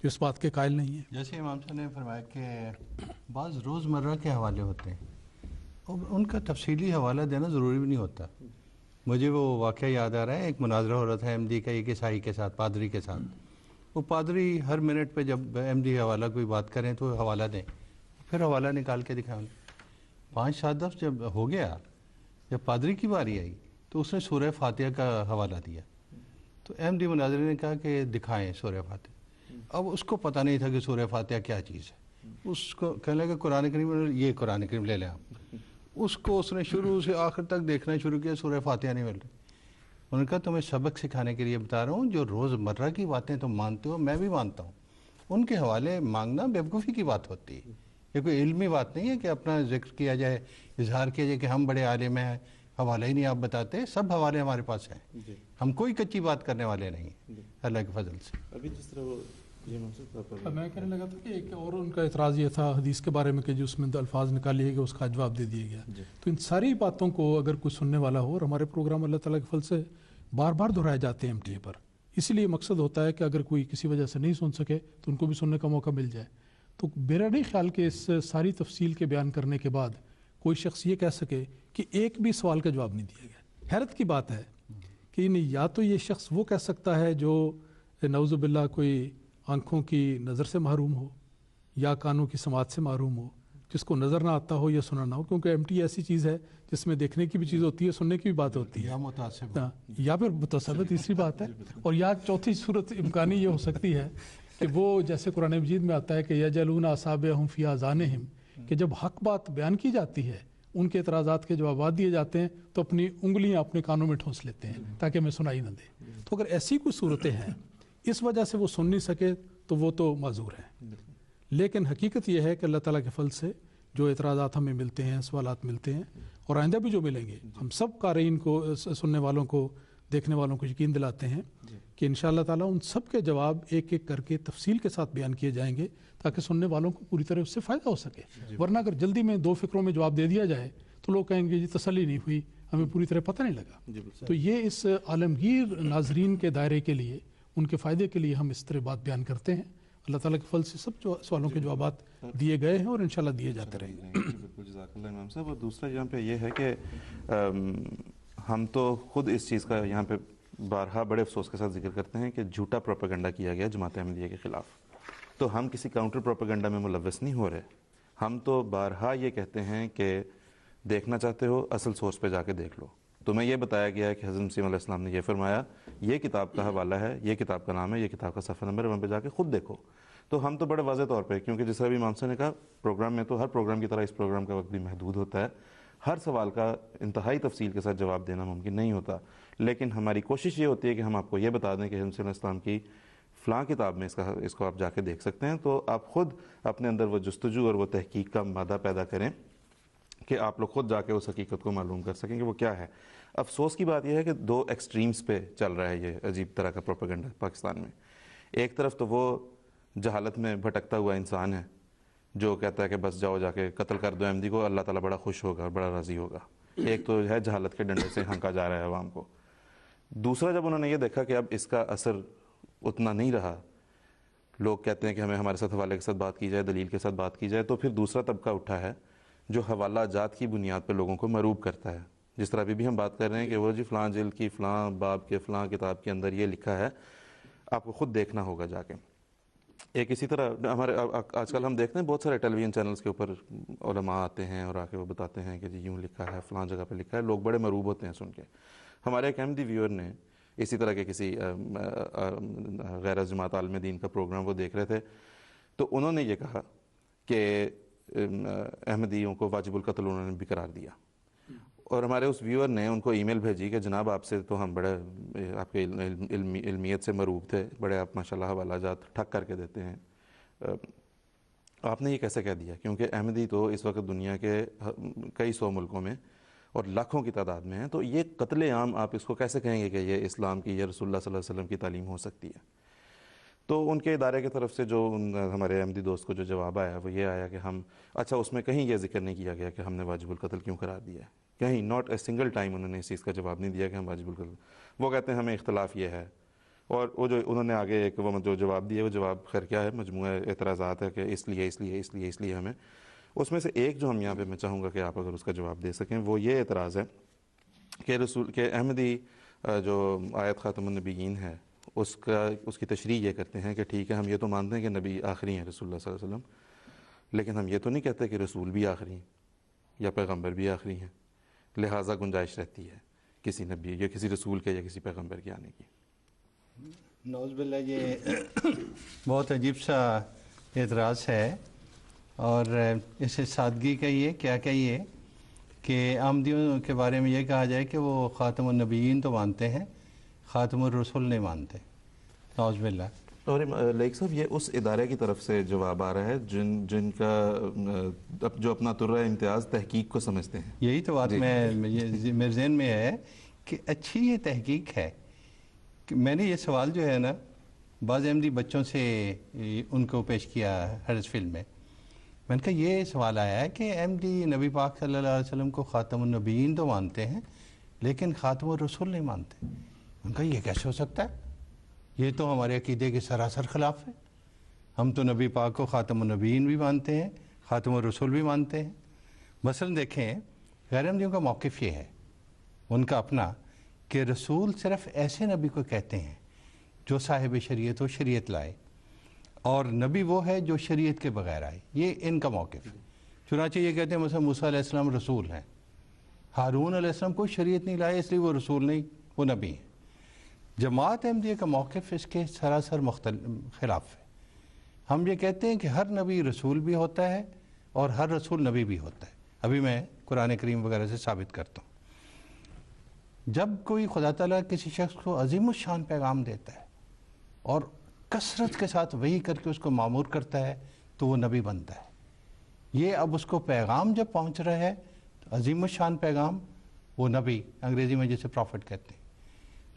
جو اس بات کے قائل نہیں ہیں. جیسے امام صاحب نے فرمایا کہ بعض روزمرہ کے حوالے ہوتے ہیں اور ان کا تفصیلی حوالہ دینا ضروری بھی نہیں ہوتا. مجھے وہ واقعہ یاد آ رہا ہے، ایک مناظرہ ہو رہا تھا ایم ڈی کا ایک عیسائی کے ساتھ، پادری کے ساتھ. وہ پادری ہر منٹ پہ جب ایم ڈی حوالہ کوئی بات کریں تو حوالہ دیں، پھر حوالہ نکال کے دکھائیں. 5-7 دفعہ جب ہو گیا، جب پادری کی باری آئی تو اس نے سورہ فاتحہ کا حوالہ دیا. تو ایم ڈی مناظر نے کہا کہ دکھائیں سورہ فاتحہ. اب اس کو پتہ نہیں تھا کہ سورہ فاتحہ کیا چیز ہے. اس کو کہنے لگا قرآن کریم، یہ قرآن کریم لے لیں آپ. اس کو اس نے شروع سے آخر تک دیکھنا شروع کیا، سورہ فاتحہ نہیں مل رہی. انہوں نے کہا تمہیں سبق سکھانے کے لیے بتا رہا ہوں، جو روز مرہ کی باتیں تم مانتے ہو میں بھی مانتا ہوں، ان کے حوالے مانگنا بیوقوفی کی بات ہوتی ہے. یہ کوئی علمی بات نہیں ہے کہ اپنا ذکر کیا جائے، اظہار کیا جائے کہ ہم بڑے عالم ہیں، حوالہ ہی نہیں آپ بتاتے. سب حوالے ہمارے پاس ہیں، ہم کوئی کچی بات کرنے والے نہیں ہیں اللہ کے فضل سے. ابھی جس طرح وہ میں کہنے لگا تھا کہ ایک اور ان کا اعتراض یہ تھا حدیث کے بارے میں کہ جو اس میں الفاظ نکالیے گئے اس کا جواب دے دیا گیا. تو ان ساری باتوں کو اگر کوئی سننے والا ہو، اور ہمارے پروگرام اللہ تعالیٰ کے فضل سے بار بار دہرائے جاتے ہیں MTA پر، اسی لیے مقصد ہوتا ہے کہ اگر کوئی کسی وجہ سے نہیں سن سکے تو ان کو بھی سننے کا موقع مل جائے. تو میرا نہیں خیال کہ اس ساری تفصیل کے بیان کرنے کے بعد کوئی شخص یہ کہہ سکے کہ ایک بھی سوال کا جواب نہیں دیا گیا. حیرت کی بات ہے کہ یا تو یہ شخص وہ کہہ سکتا ہے جو نعوذ باللہ کوئی آنکھوں کی نظر سے محروم ہو یا کانوں کی سماعت سے محروم ہو، جس کو نظر نہ آتا ہو یا سنا نہ ہو، کیونکہ MTA ایسی چیز ہے جس میں دیکھنے کی بھی چیز ہوتی ہے، سننے کی بھی بات ہوتی ہے، یا پھر متصوّر تیسری بات ہے. اور یا چوتھی صورت امکانی یہ ہو سکتی ہے کہ وہ جیسے قرآن مجید میں آتا ہے کہ یجعلون اصابعہم فی آذانہم، کہ جب حق بات بیان کی جاتی ہے، ان کے اعتراضات کے جوابات دیے جاتے ہیں تو اپنی انگلیاں اپنے کانوں میں ٹھونس لیتے ہیں تاکہ ہمیں سنائی نہ دے. تو اگر ایسی کوئی صورتیں ہیں اس وجہ سے وہ سن نہیں سکے تو وہ تو معذور ہیں. لیکن حقیقت یہ ہے کہ اللہ تعالیٰ کے فضل سے جو اعتراضات ہمیں ملتے ہیں، سوالات ملتے ہیں، اور آئندہ بھی جو ملیں گے، ہم سب قارئین کو، سننے والوں کو، دیکھنے والوں کو یقین دلاتے ہیں کہ انشاءاللہ تعالیٰ ان سب کے جواب ایک ایک کر کے تفصیل کے ساتھ بیان کیے جائیں گے تاکہ سننے والوں کو پوری طرح اس سے فائدہ ہو سکے. ورنہ اگر جلدی میں 2 فکروں میں جواب دے دیا جائے تو لوگ کہیں گے جی تسلی نہیں ہوئی، ہمیں پوری طرح پتہ نہیں لگا. تو یہ اس عالمگیر ناظرین کے دائرے کے لیے، ان کے فائدے کے لیے ہم اس طرح بات بیان کرتے ہیں. اللہ تعالیٰ کے فضل سے سب سوالوں کے جوابات دیے گئے ہیں اور انشاءاللہ دیے جاتے رہیں گے. بالکل، جزاک اللہ امام صاحب. اور دوسرا یہاں پہ یہ ہے کہ ہم تو خود اس چیز کا یہاں پہ بارہا بڑے افسوس کے ساتھ ذکر کرتے ہیں کہ جھوٹا پروپیگنڈا کیا گیا جماعت احمدیہ کے خلاف. تو ہم کسی کاؤنٹر پروپیگنڈا میں ملوث نہیں ہو رہے. ہم تو بارہا یہ کہتے ہیں کہ دیکھنا چاہتے ہو اصل سورس پہ جا کے دیکھ لو. تمہیں یہ بتایا گیا ہے کہ حضرت مسیح علیہ السلام نے یہ فرمایا، یہ کتاب کا حوالہ ہے، یہ کتاب کا نام ہے، یہ کتاب کا صفحہ نمبر ہے، وہاں پہ جا کے خود دیکھو. تو ہم تو بڑے واضح طور پہ، کیونکہ جس طرح بھی امام صاحب نے کہا پروگرام میں، تو ہر پروگرام کی طرح اس پروگرام کا وقت بھی محدود ہوتا ہے، ہر سوال کا انتہائی تفصیل کے ساتھ جواب دینا ممکن نہیں ہوتا. لیکن ہماری کوشش یہ ہوتی ہے کہ ہم آپ کو یہ بتا دیں کہ حضرت مسیح علیہ السلام کی فلاں کتاب میں اس کو آپ جا کے دیکھ سکتے ہیں. تو آپ خود اپنے اندر وہ جستجو اور وہ تحقیق کا مادہ پیدا کریں کہ آپ لوگ خود جا کے اس حقیقت کو معلوم کر سکیں کہ وہ کیا ہے. افسوس کی بات یہ ہے کہ 2 ایکسٹریمز پہ چل رہا ہے یہ عجیب طرح کا پروپیگنڈا پاکستان میں. ایک طرف تو وہ جہالت میں بھٹکتا ہوا انسان ہے جو کہتا ہے کہ بس جاؤ جا کے قتل کر دو احمدی کو، اللہ تعالیٰ بڑا خوش ہوگا، بڑا راضی ہوگا. ایک تو ہے جہالت کے ڈنڈے سے ہنکا جا رہا ہے عوام کو. دوسرا جب انہوں نے یہ دیکھا کہ اب اس کا اثر اتنا نہیں رہا، لوگ کہتے ہیں کہ ہمیں ہمارے ساتھ حوالے کے ساتھ بات کی جائے، دلیل کے ساتھ بات کی جائے، تو پھر دوسرا طبقہ اٹھا ہے جو حوالہ جات کی بنیاد پہ لوگوں کو مروب کرتا ہے. جس طرح ابھی بھی ہم بات کر رہے ہیں کہ وہ جی فلاں جلد کی فلاں باب کے فلاں کتاب کے اندر یہ لکھا ہے، آپ کو خود دیکھنا ہوگا جا کے. ایک اسی طرح ہمارے آج کل ہم دیکھتے ہیں بہت سارے ٹیلی ویژن چینلز کے اوپر علماء آتے ہیں اور آ کے وہ بتاتے ہیں کہ جی یوں لکھا ہے، فلاں جگہ پہ لکھا ہے. لوگ بڑے مروب ہوتے ہیں سن کے. ہمارے ایک احمدی ویور نے اسی طرح کے کسی غیر جماعت عالم دین کا پروگرام وہ دیکھ رہے تھے، تو انہوں نے یہ کہا کہ احمدیوں کو واجب القتل انہوں نے بھی قرار دیا. اور ہمارے اس ویور نے ان کو ای میل بھیجی کہ جناب آپ سے تو ہم بڑے آپ کے علمیت سے مروب تھے، بڑے آپ ماشاءاللہ حوالہ جات ٹھک کر کے دیتے ہیں، آپ نے یہ کیسے کہہ دیا؟ کیونکہ احمدی تو اس وقت دنیا کے کئی 100 ملکوں میں اور لاکھوں کی تعداد میں ہیں، تو یہ قتل عام آپ اس کو کیسے کہیں گے کہ یہ اسلام کی، یہ رسول اللہ صلی اللہ علیہ وسلم کی تعلیم ہو سکتی ہے؟ تو ان کے ادارے کی طرف سے جو ہمارے احمدی دوست کو جو جواب آیا وہ یہ آیا کہ ہم اچھا اس میں کہیں یہ ذکر نہیں کیا گیا کہ ہم نے واجب القتل کیوں قرار دیا ہے، کہیں ناٹ اے سنگل ٹائم انہوں نے اس چیز کا جواب نہیں دیا کہ ہم واجب القتل. وہ کہتے ہیں ہمیں اختلاف یہ ہے، اور وہ جو انہوں نے آگے ایک وہ جو جواب دیا، وہ جواب خیر کیا ہے، مجموعہ اعتراضات ہے کہ اس لیے ہمیں، اس میں سے ایک جو ہم یہاں پہ میں چاہوں گا کہ آپ اگر اس کا جواب دے سکیں، وہ یہ اعتراض ہے کہ احمدی جو آیت خاتم النبیین ہے اس کی تشریح یہ کرتے ہیں کہ ٹھیک ہے ہم یہ تو مانتے ہیں کہ نبی آخری ہیں رسول اللہ صلی اللہ علیہ وسلم، لیکن ہم یہ تو نہیں کہتے کہ رسول بھی آخری ہیں یا پیغمبر بھی آخری ہیں، لہٰذا گنجائش رہتی ہے کسی نبی یا کسی رسول کے یا کسی پیغمبر کے آنے کی۔ نعوذ باللہ، یہ بہت عجیب سا اعتراض ہے، اور اسے سادگی کہیے کیا کہیے کہ احمدیوں کے بارے میں یہ کہا جائے کہ وہ خاتم النبیین تو مانتے ہیں، خاتم الرسول نہیں مانتے، نعوذ باللہ۔ اور لیک صاحب یہ اس ادارے کی طرف سے جواب آ رہا ہے جن کا جو اپنا طرہ امتیاز تحقیق کو سمجھتے ہیں۔ یہی تو بات میرے ذہن میں ہے کہ اچھی یہ تحقیق ہے کہ میں نے یہ سوال جو ہے نا بعض احمدی بچوں سے ان کو پیش کیا ہڈرسفیلڈ میں نے کہا یہ سوال آیا ہے کہ احمدی نبی پاک صلی اللہ علیہ وسلم کو خاتم النبیین تو مانتے ہیں لیکن خاتم الرسول نہیں مانتے۔ ان کا یہ کیسے ہو سکتا ہے؟ یہ تو ہمارے عقیدے کے سراسر خلاف ہے، ہم تو نبی پاک کو خاتم النبیین بھی مانتے ہیں، خاتم الرسول بھی مانتے ہیں۔ مثلا دیکھیں غیر احمدیوں کا موقف یہ ہے ان کا اپنا کہ رسول صرف ایسے نبی کو کہتے ہیں جو صاحب شریعت و شریعت لائے، اور نبی وہ ہے جو شریعت کے بغیر آئے، یہ ان کا موقف ہے۔ چنانچہ یہ کہتے ہیں مثلا موسیٰ علیہ السلام رسول ہیں، ہارون علیہ السلام کوئی شریعت نہیں لائے اس لیے وہ رسول نہیں، وہ نبی ہیں۔ جماعت احمدیہ کا موقف اس کے سراسر خلاف ہے۔ ہم یہ کہتے ہیں کہ ہر نبی رسول بھی ہوتا ہے اور ہر رسول نبی بھی ہوتا ہے۔ ابھی میں قرآن کریم وغیرہ سے ثابت کرتا ہوں، جب کوئی خدا تعالیٰ کسی شخص کو عظیم الشان پیغام دیتا ہے اور کثرت کے ساتھ وحی کر کے اس کو مامور کرتا ہے تو وہ نبی بنتا ہے۔ یہ اب اس کو پیغام جب پہنچ رہا ہے تو عظیم الشان پیغام، وہ نبی، انگریزی میں جسے پروفٹ کہتے ہیں۔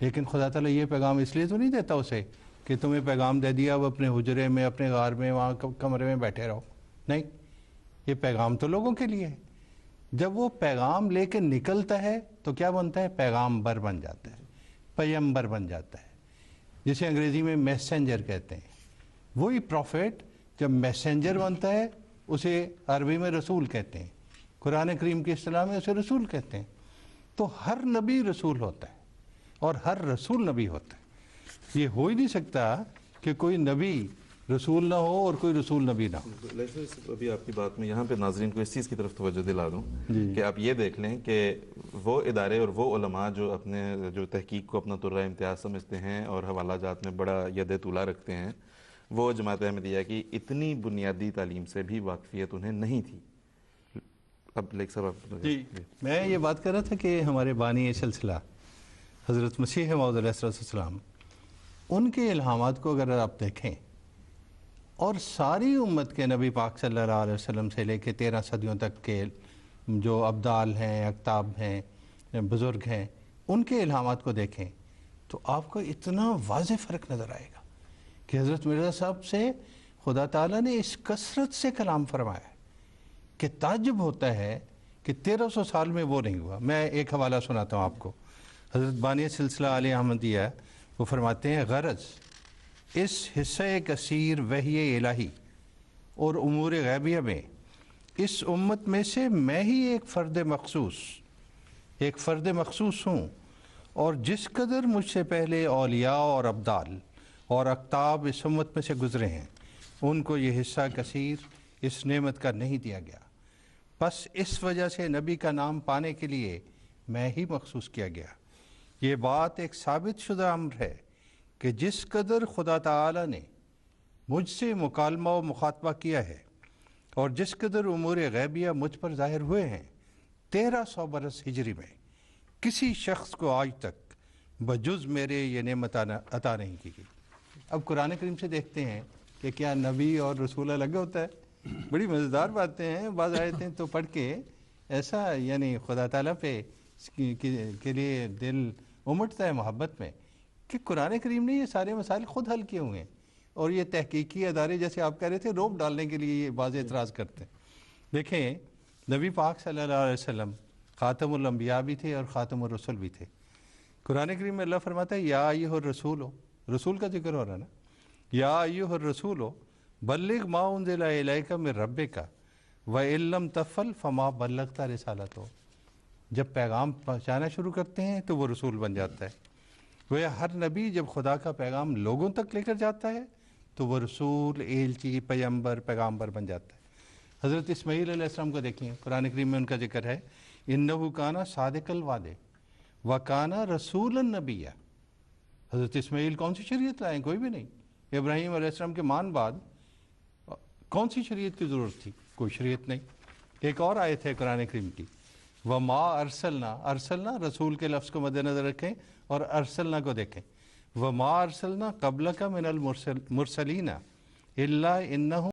لیکن خدا تعالیٰ یہ پیغام اس لیے تو نہیں دیتا اسے کہ تمہیں پیغام دے دیا اب اپنے حجرے میں، اپنے غار میں، وہاں کمرے میں بیٹھے رہو، نہیں، یہ پیغام تو لوگوں کے لیے ہے۔ جب وہ پیغام لے کے نکلتا ہے تو کیا بنتا ہے؟ پیغام بر بن جاتا ہے، پیمبر بن جاتا ہے، جسے انگریزی میں میسنجر کہتے ہیں۔ وہی پروفٹ جب میسنجر بنتا ہے اسے عربی میں رسول کہتے ہیں، قرآن کریم کی اصطلاح میں اسے رسول کہتے ہیں۔ تو ہر نبی رسول ہوتا ہے اور ہر رسول نبی ہوتا ہے۔ یہ ہو ہی نہیں سکتا کہ کوئی نبی رسول نہ ہو اور کوئی رسول نبی نہ ہو۔ ابھی آپ کی بات میں یہاں پہ ناظرین کو اس چیز کی طرف توجہ دلا دوں کہ آپ یہ دیکھ لیں کہ وہ ادارے اور وہ علماء جو تحقیق کو اپنا طرہ امتیاز سمجھتے ہیں اور حوالہ جات میں بڑا ید طولہ رکھتے ہیں، وہ جماعت احمدیہ کی اتنی بنیادی تعلیم سے بھی واقفیت انہیں نہیں تھی۔ اب لیک صاحب جی، میں یہ بات کر رہا تھا کہ ہمارے بانی سلسلہ حضرت مسیح موعود علیہ السلام، ان کے الہامات کو اگر آپ دیکھیں اور ساری امت کے نبی پاک صلی اللہ علیہ وسلم سے لے کے 13 صدیوں تک کے جو ابدال ہیں، اقطاب ہیں، بزرگ ہیں، ان کے الہامات کو دیکھیں تو آپ کو اتنا واضح فرق نظر آئے گا کہ حضرت مرزا صاحب سے خدا تعالیٰ نے اس کثرت سے کلام فرمایا ہے کہ تعجب ہوتا ہے کہ 1300 سال میں وہ نہیں ہوا۔ میں ایک حوالہ سناتا ہوں آپ کو۔ حضرت بانی سلسلہ علی احمدیہ وہ فرماتے ہیں، غرض اس حصہ کثیر وحی الہی اور امور غیبیہ میں اس امت میں سے میں ہی ایک فرد مخصوص ہوں، اور جس قدر مجھ سے پہلے اولیاء اور ابدال اور اقطاب اس امت میں سے گزرے ہیں ان کو یہ حصہ کثیر اس نعمت کا نہیں دیا گیا، بس اس وجہ سے نبی کا نام پانے کے لیے میں ہی مخصوص کیا گیا۔ یہ بات ایک ثابت شدہ امر ہے کہ جس قدر خدا تعالی نے مجھ سے مکالمہ و مخاطبہ کیا ہے اور جس قدر امور غیبیہ مجھ پر ظاہر ہوئے ہیں 1300 برس ہجری میں، کسی شخص کو آج تک بجز میرے یہ نعمت عطا نہیں کی گئی۔ اب قرآن کریم سے دیکھتے ہیں کہ کیا نبی اور رسول الگ ہوتا ہے؟ بڑی مزیدار باتیں ہیں، بعض آیتیں تو پڑھ کے ایسا یعنی خدا تعالیٰ پہ کے لیے دل امٹتا ہے محبت میں کہ قرآن کریم نے یہ سارے مسائل خود حل کیے ہوئے ہیں، اور یہ تحقیقی ادارے جیسے آپ کہہ رہے تھے روپ ڈالنے کے لیے یہ بعض اعتراض کرتے ہیں۔ دیکھیں نبی پاک صلی اللہ علیہ وسلم خاتم الانبیاء بھی تھے اور خاتم الرسل بھی تھے۔ قرآن کریم میں اللہ فرماتا ہے یا ایھا الرسول رسول کا ذکر ہو رہا ہے نا. یا ایھا الرسول بلغ ما انزل الیک من ربک وان لم تفعل فما بلغت رسالتہ. جب پیغام پہنچانا شروع کرتے ہیں تو وہ رسول بن جاتا ہے. وہ ہر نبی جب خدا کا پیغام لوگوں تک لے کر جاتا ہے تو وہ رسول، ایلچی، پیغمبر، پیغامبر بن جاتا ہے. حضرت اسماعیل علیہ السلام کو دیکھیں، قرآن کریم میں ان کا ذکر ہے، انہ کان صادق الوعد وکان رسولا نبیا. حضرت اسماعیل کون سی شریعت لائیں؟ کوئی بھی نہیں. ابراہیم علیہ السلام کے مان بعد کون سی شریعت کی ضرورت تھی؟ کوئی شریعت نہیں. ایک اور آیت ہے قرآن کریم کی، وما ارسلنا، ارسلنا رسول کے لفظ کو مد نظر رکھیں اور ارسلنا کو دیکھیں. وما ارسلنا قبلک من المرسلین الا انہم